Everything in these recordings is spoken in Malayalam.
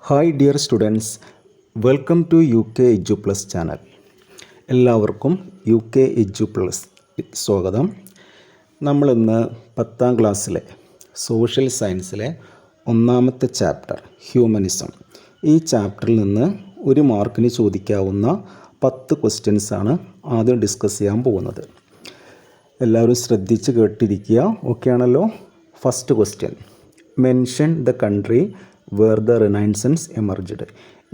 Hi dear students, welcome to UK Edu Plus channel. എല്ലാവർക്കും UK Edu Plus സ്വാഗതം. നമ്മളിന്ന് 10ാം ക്ലാസ്സിലെ സോഷ്യൽ സയൻസിലെ ഒന്നാമത്തെ ചാപ്റ്റർ ഹ്യൂമനിസം, ഈ ചാപ്റ്ററിൽ നിന്ന് ഒരു മാർക്കിന് ചോദിക്കാവുന്ന 10 ക്വസ്റ്റ്യൻസാണ് ആദ്യം ഡിസ്കസ് ചെയ്യാൻ പോകുന്നത്. എല്ലാവരും ശ്രദ്ധിച്ച് കേട്ടിരിക്കുക. ഓക്കെ ആണല്ലോ? First question, mention the country where the renaissance emerged.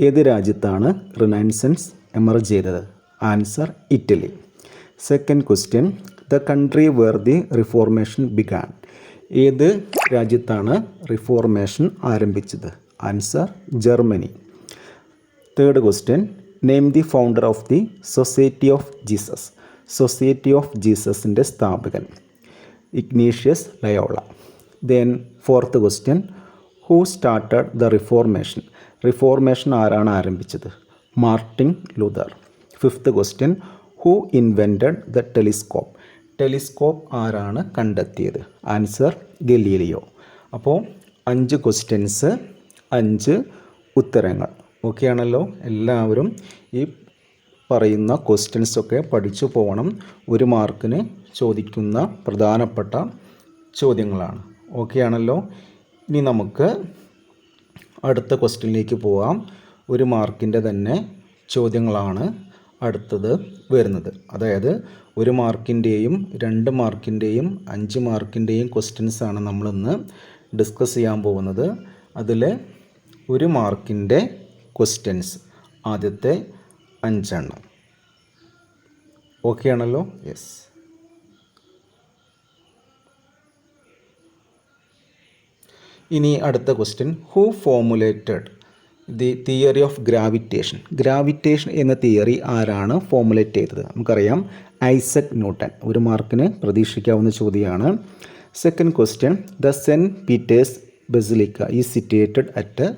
ഏത് രാജ്യത്താണ് റിനൈസൻസ് എമർജ് ചെയ്തത്? Answer Italy. Second question, the country where the reformation began. ഏത് രാജ്യത്താണ് റിഫോർമേഷൻ ആരംഭിച്ചത്? Answer Germany. Third question, name the founder of the Society of Jesus. Society of ജീസസിൻ്റെ സ്ഥാപകൻ Ignatius Loyola. Then fourth question, who started the reformation. Reformation ആരാണ് ആരംഭിച്ചത്? Martin Luther. Fifth question, who invented the telescope. Telescope ആരാണ് കണ്ടെത്തിയത്? Answer Galileo. അപ്പോൾ 5 ക്വസ്റ്റ്യൻസ്, 5 ഉത്തരങ്ങൾ. ഓക്കെ ആണല്ലോ? എല്ലാവരും ഈ പറയുന്ന ക്വസ്റ്റ്യൻസൊക്കെ പഠിച്ചു പോകണം. 1 മാർക്കിന് ചോദിക്കുന്ന പ്രധാനപ്പെട്ട ചോദ്യങ്ങളാണ്. ഓക്കെ ആണല്ലോ? ഇനി നമുക്ക് അടുത്ത ക്വസ്റ്റ്യനിലേക്ക് പോകാം. 1 മാർക്കിൻ്റെ തന്നെ ചോദ്യങ്ങളാണ് അടുത്തത് വരുന്നത്. അതായത് 1 മാർക്കിൻ്റെയും 2 മാർക്കിൻ്റെയും 5 മാർക്കിൻ്റെയും ക്വസ്റ്റ്യൻസാണ് നമ്മളിന്ന് ഡിസ്കസ് ചെയ്യാൻ പോകുന്നത്. അതിൽ 1 മാർക്കിൻ്റെ ക്വസ്റ്റ്യൻസ് ആദ്യത്തെ 5 എണ്ണം. ഓക്കെ ആണല്ലോ? യെസ്. ഇനി അടുത്ത question, who formulated the theory of gravitation. Gravitation എന്ന തിയറി ആരാണ് ഫോമുലേറ്റ് ചെയ്തത്? നമുക്കറിയാം, ഐസക് ന്യൂട്ടൺ. 1 മാർക്കിന് പ്രതീക്ഷിക്കാവുന്ന ചോദ്യമാണ്. Second question, the Saint Peter's basilica is situated at.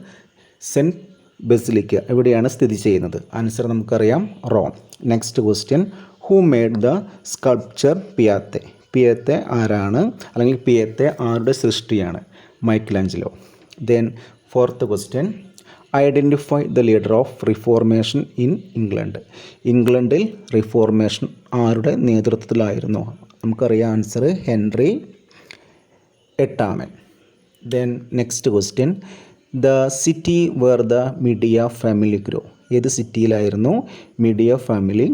Saint basilica എവിടെയാണ് സ്ഥിതി ചെയ്യുന്നത്? ആൻസർ നമുക്കറിയാം, Rome. Next question, who made the sculpture Pieta. Pieta ആരാണ്, അല്ലെങ്കിൽ പിയാത്തെ ആരുടെ സൃഷ്ടിയാണ്? Michelangelo. Then fourth question, identify the leader of reformation in England. ഇംഗ്ലണ്ടിൽ റിഫോർമേഷൻ ആരുടെ നേതൃത്വത്തിലായിരുന്നു? നമുക്കറിയാം, answer Henry 8. Then next question, the city where the Medici family grow. ഏത് സിറ്റിയിലായിരുന്നു മീഡിയ ഫാമിലി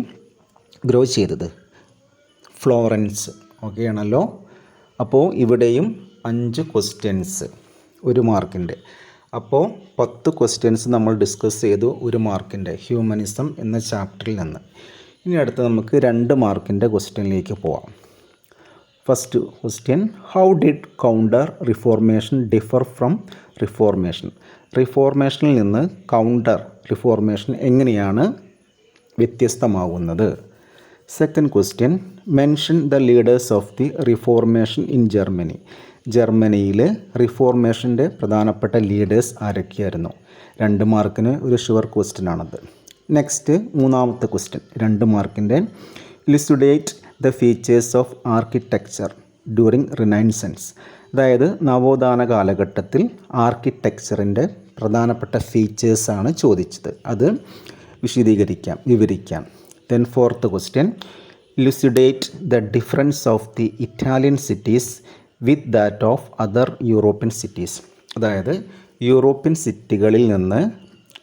ഗ്രോ ചെയ്തത്? ഫ്ലോറൻസ്. ഓക്കെ ആണല്ലോ? അപ്പോൾ ഇവിടെയും 5 ക്വസ്റ്റ്യൻസ് 1 മാർക്കിൻ്റെ. അപ്പോൾ 10 ക്വസ്റ്റ്യൻസ് നമ്മൾ ഡിസ്കസ് ചെയ്തു 1 മാർക്കിൻ്റെ ഹ്യൂമനിസം എന്ന ചാപ്റ്ററിൽ നിന്ന്. ഇനി അടുത്ത് നമുക്ക് 2 മാർക്കിൻ്റെ ക്വസ്റ്റ്യനിലേക്ക് പോവാം. First question, how did counter reformation differ from reformation. റിഫോർമേഷനിൽ നിന്ന് കൗണ്ടർ റിഫോർമേഷൻ എങ്ങനെയാണ് വ്യത്യസ്തമാകുന്നത്? Second question, mention the leaders of the reformation in Germany. ജർമ്മനിയിൽ റിഫോർമേഷൻ്റെ പ്രധാനപ്പെട്ട ലീഡേഴ്സ് ആരൊക്കെയായിരുന്നു? 2 മാർക്കിന് ഒരു ഷുവർ ക്വസ്റ്റ്യൻ ആണത്. നെക്സ്റ്റ് മൂന്നാമത്തെ ക്വസ്റ്റ്യൻ 2 മാർക്കിൻ്റെ, elucidate the features of architecture during renaissance. അതായത് നവോത്ഥാന കാലഘട്ടത്തിൽ ആർക്കിടെക്ചറിൻ്റെ പ്രധാനപ്പെട്ട ഫീച്ചേഴ്സാണ് ചോദിച്ചത്. അത് വിവരിക്കാം. Then fourth question, elucidate the difference of the Italian cities with that of other European cities. അതായത് യൂറോപ്യൻ സിറ്റികളിൽ നിന്ന്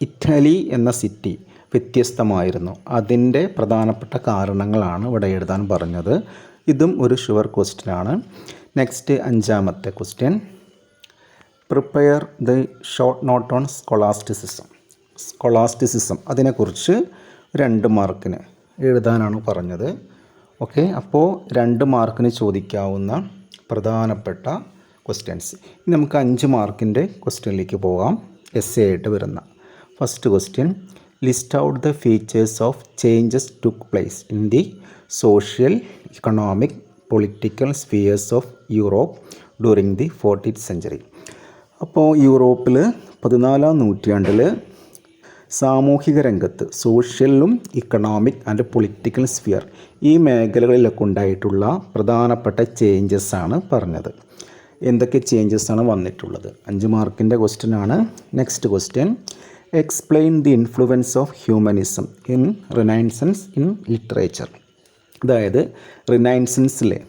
ഇറ്റലി എന്ന സിറ്റി വ്യത്യസ്തമായിരുന്നു. അതിൻ്റെ പ്രധാനപ്പെട്ട കാരണങ്ങളാണ് ഇവിടെ എഴുതാൻ പറഞ്ഞത്. ഇതും ഒരു ഷുവർ ക്വസ്റ്റ്യൻ ആണ്. നെക്സ്റ്റ് 5ാമത്തെ question, prepare the short note on scholasticism. Scholasticism അതിനെക്കുറിച്ച് 2 മാർക്കിന് എഴുതാനാണ് പറഞ്ഞത്. ഓക്കെ, അപ്പോൾ 2 മാർക്കിന് ചോദിക്കാവുന്ന പ്രധാനപ്പെട്ട ക്വസ്റ്റ്യൻസ്. ഇനി നമുക്ക് 5 മാർക്കിൻ്റെ ക്വസ്റ്റ്യനിലേക്ക് പോകാം. എസ്സേ ആയിട്ട് വരുന്ന first question, list out the features of changes took place in the social, economic, political spheres of Europe during the 14th century. അപ്പോൾ യൂറോപ്പിൽ 14ാം നൂറ്റാണ്ടിൽ സാമൂഹിക രംഗത്ത്, സോഷ്യലും ഇക്കണോമിക് ആൻഡ് പൊളിറ്റിക്കൽ സ്ഫിയർ, ഈ മേഖലകളിലൊക്കെ ഉണ്ടായിട്ടുള്ള പ്രധാനപ്പെട്ട ചേഞ്ചസ് ആണ് പറഞ്ഞത്. എന്തൊക്കെ ചേഞ്ചസ് ആണ് വന്നിട്ടുള്ളത്. 5 മാർക്കിൻ്റെ ക്വസ്റ്റ്യൻ ആണ്. Next question, explain the influence of humanism in Renaissance in literature. അതായത് റിനൈസൻസിലെ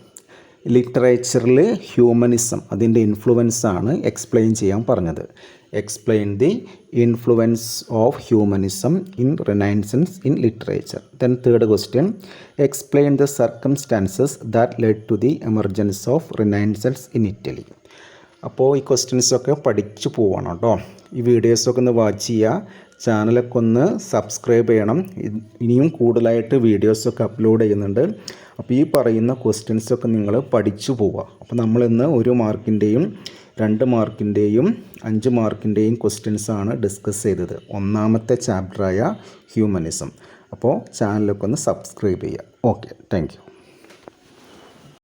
ലിറ്ററേച്ചറിൽ ഹ്യൂമനിസം അതിൻ്റെ ഇൻഫ്ലുവൻസ് ആണ് എക്സ്പ്ലെയിൻ ചെയ്യാൻ പറഞ്ഞത്. Explain the influence of humanism in Renaissance in literature. Then third question, explain the circumstances that led to the emergence of Renaissance in Italy. അപ്പോൾ ഈ ക്വസ്റ്റ്യൻസൊക്കെ പഠിച്ചു പോവാണ് കേട്ടോ. ഈ വീഡിയോസൊക്കെ ഒന്ന് വാച്ച് ചെയ്യുക, ചാനലൊക്കെ ഒന്ന് സബ്സ്ക്രൈബ് ചെയ്യണം. ഇനിയും കൂടുതലായിട്ട് വീഡിയോസൊക്കെ അപ്ലോഡ് ചെയ്യുന്നുണ്ട്. അപ്പോൾ ഈ പറയുന്ന ക്വസ്റ്റ്യൻസൊക്കെ നിങ്ങൾ പഠിച്ചു പോവുക. അപ്പോൾ നമ്മളിന്ന് 1 മാർക്കിൻ്റെയും 2 മാർക്കിൻ്റെയും 5 മാർക്കിൻ്റെയും ക്വസ്റ്റ്യൻസാണ് ഡിസ്കസ് ചെയ്തത്. ഒന്നാമത്തെ ചാപ്റ്ററായ ഹ്യൂമനിസം. അപ്പോൾ ചാനലൊക്കെ ഒന്ന് സബ്സ്ക്രൈബ് ചെയ്യുക. Okay, thank you.